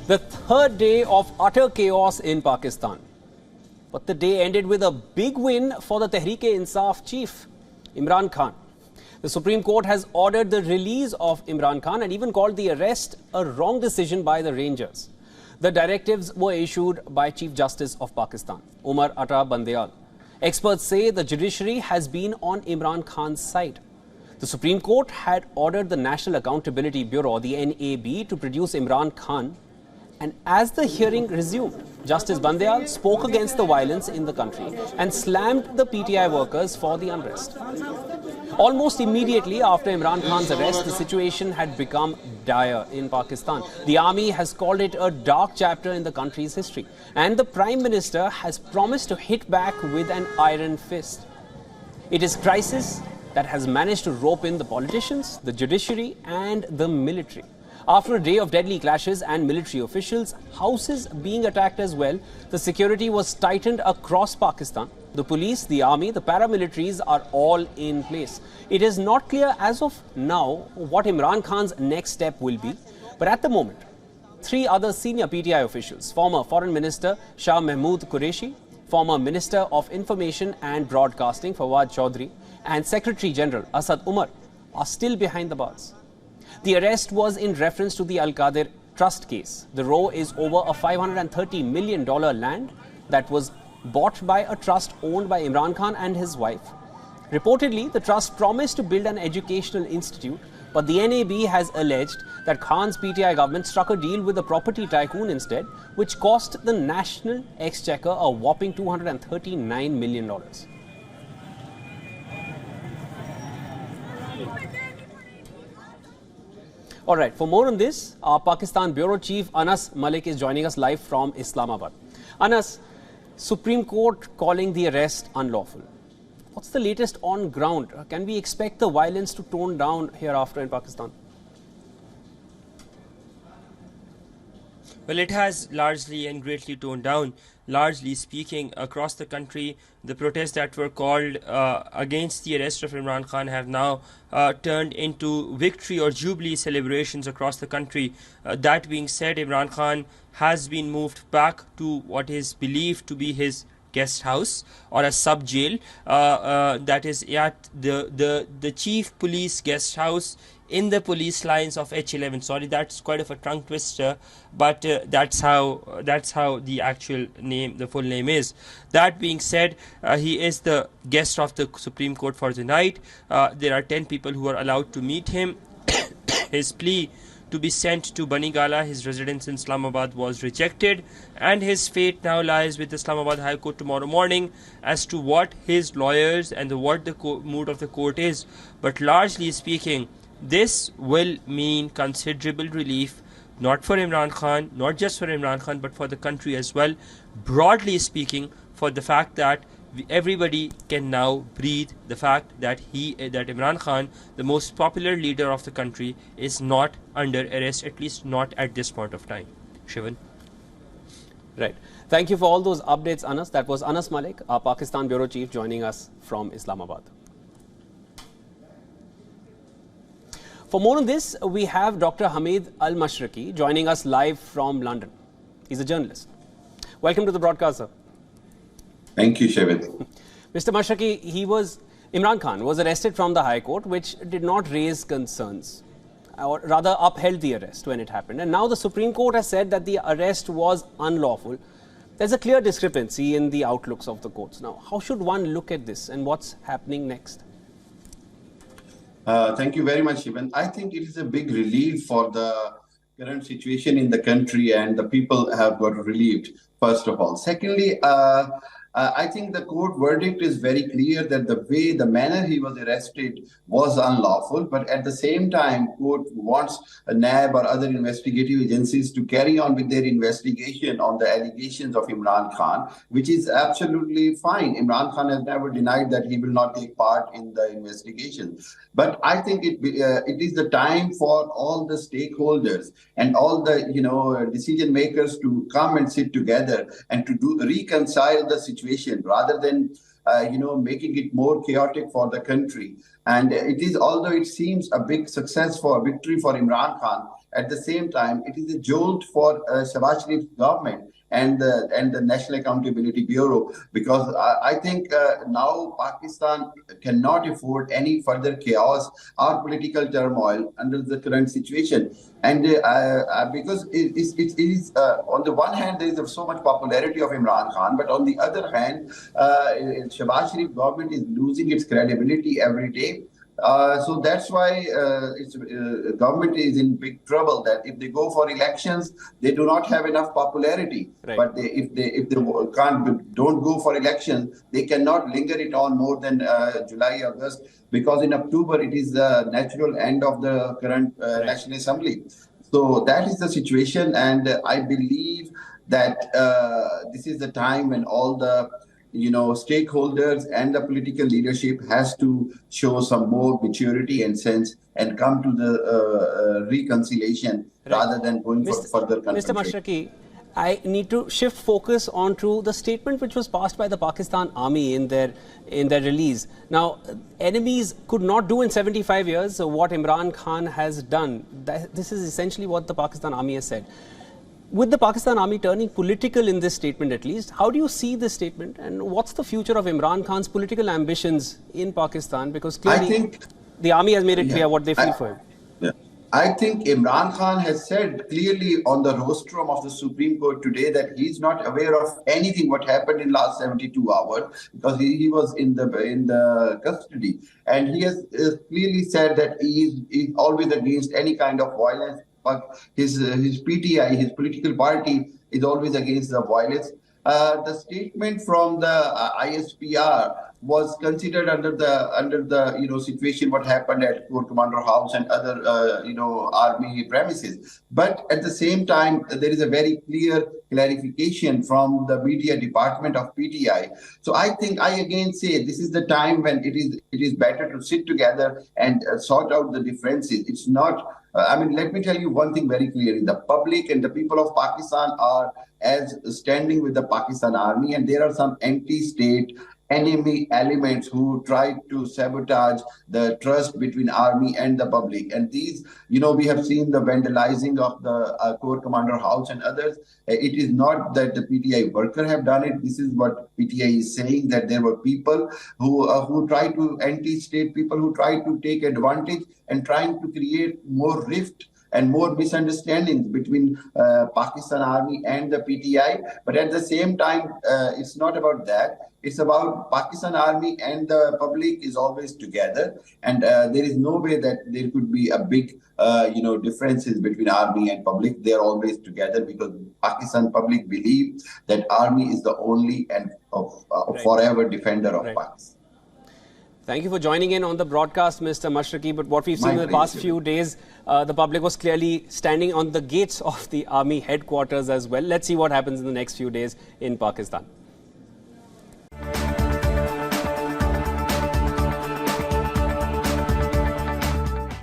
The third day of utter chaos in Pakistan. But the day ended with a big win for the Tehreek-e-Insaf chief, Imran Khan. The Supreme Court has ordered the release of Imran Khan and even called the arrest a wrong decision by the Rangers. The directives were issued by Chief Justice of Pakistan, Umar Ata Bandial. Experts say the judiciary has been on Imran Khan's side. The Supreme Court had ordered the National Accountability Bureau, the NAB, to produce Imran Khan. And as the hearing resumed, Justice Bandial spoke against the violence in the country and slammed the PTI workers for the unrest. Almost immediately after Imran Khan's arrest, the situation had become dire in Pakistan. The army has called it a dark chapter in the country's history. And the Prime Minister has promised to hit back with an iron fist. It is crisis that has managed to rope in the politicians, the judiciary and the military. After a day of deadly clashes and military officials, houses being attacked as well, the security was tightened across Pakistan. The police, the army, the paramilitaries are all in place. It is not clear as of now what Imran Khan's next step will be. But at the moment, three other senior PTI officials, former Foreign Minister Shah Mahmood Qureshi, former Minister of Information and Broadcasting Fawad Chaudhry, and Secretary General Asad Umar are still behind the bars. The arrest was in reference to the Qadir Trust case. The row is over a $530 million land that was bought by a trust owned by Imran Khan and his wife. Reportedly, the trust promised to build an educational institute, but the NAB has alleged that Khan's PTI government struck a deal with a property tycoon instead, which cost the national exchequer a whopping $239 million. All right, for more on this, our Pakistan Bureau Chief Anas Malik is joining us live from Islamabad. Anas, Supreme Court calling the arrest unlawful. What's the latest on ground? Can we expect the violence to tone down hereafter in Pakistan? Well, it has largely and greatly toned down. Largely speaking, across the country, the protests that were called against the arrest of Imran Khan have now turned into victory or jubilee celebrations across the country. That being said, Imran Khan has been moved back to what is believed to be his guest house or a sub jail that is at the chief police guest house in the police lines of H11. Sorry, that's quite of a tongue twister, but that's how the actual name, the full name is. That being said, he is the guest of the Supreme Court for the night. There are 10 people who are allowed to meet him. His plea to be sent to Banigala, his residence in Islamabad, was rejected, and his fate now lies with Islamabad High Court tomorrow morning as to what his lawyers and what the mood of the court is. But largely speaking, this will mean considerable relief, not for Imran Khan, not just for Imran Khan, but for the country as well. Broadly speaking, for the fact that everybody can now breathe, the fact that Imran Khan, the most popular leader of the country, is not under arrest, at least not at this point of time. Shivan. Right. Thank you for all those updates, Anas. That was Anas Malik, our Pakistan Bureau Chief, joining us from Islamabad. For more on this, we have Dr. Hamid AlMashraki joining us live from London. He's a journalist. Welcome to the broadcast, sir. Thank you, Shevit. Mr. Mashraki, Imran Khan was arrested from the High Court, which did not raise concerns, or rather upheld the arrest when it happened. And now the Supreme Court has said that the arrest was unlawful. There's a clear discrepancy in the outlooks of the courts. Now, how should one look at this and what's happening next? Thank you very much, Shivan. I think it is a big relief for the current situation in the country, and the people have got relieved, first of all. Secondly, I think the court verdict is very clear that the manner he was arrested was unlawful, but at the same time, court wants a NAB or other investigative agencies to carry on with their investigation on the allegations of Imran Khan, which is absolutely fine. Imran Khan has never denied that he will not take part in the investigation. But I think it is the time for all the stakeholders and all the decision makers to come and sit together and to reconcile the situation rather than making it more chaotic for the country. And it is, although it seems a big victory for Imran Khan, at the same time, it is a jolt for Shehbaz Sharif's government and the National Accountability Bureau, because I think now Pakistan cannot afford any further chaos or political turmoil under the current situation. And because it is on the one hand, there is so much popularity of Imran Khan, but on the other hand, Shehbaz Sharif government is losing its credibility every day. So that's why its government is in big trouble. That if they go for elections, they do not have enough popularity. Right. But if they don't go for elections, they cannot linger it on more than July, August, because in October it is the natural end of the current National Assembly. So that is the situation, and I believe that this is the time when all the stakeholders and the political leadership has to show some more maturity and sense and come to the reconciliation rather than going for further confrontation. Mr. Mashraki, I need to shift focus onto the statement which was passed by the Pakistan Army in their release. Now, enemies could not do in 75 years what Imran Khan has done. This is essentially what the Pakistan Army has said. With the Pakistan Army turning political in this statement at least, how do you see this statement, and what's the future of Imran Khan's political ambitions in Pakistan? Because clearly the army has made it clear what they feel for him. Yeah. I think Imran Khan has said clearly on the rostrum of the Supreme Court today that he's not aware of anything what happened in last 72 hours because he was in the custody, and he has clearly said that he is always against any kind of violence. But his PTI, his political party, is always against the violence. The statement from the ISPR was considered under the situation what happened at Corps Commander House and other army premises. But at the same time, there is a very clear clarification from the media department of PTI. So I think I again say this is the time when it is better to sit together and sort out the differences. It's not. Let me tell you one thing very clearly. The public and the people of Pakistan are as standing with the Pakistan Army, and there are some anti-state enemy elements who try to sabotage the trust between army and the public. And these, we have seen the vandalizing of the Corps Commander House and others. It is not that the PTI worker have done it. This is what PTI is saying, that there were people who try to anti-state people who try to take advantage and trying to create more rift and more misunderstandings between Pakistan Army and the PTI. But at the same time, it's not about that. It's about Pakistan Army and the public is always together. And there is no way that there could be a big, differences between army and public. They're always together because Pakistan public believe that army is the only and forever defender of Pakistan. Thank you for joining in on the broadcast, Mr. Mashraki. But what we've seen in the past few days, the public was clearly standing on the gates of the army headquarters as well. Let's see what happens in the next few days in Pakistan.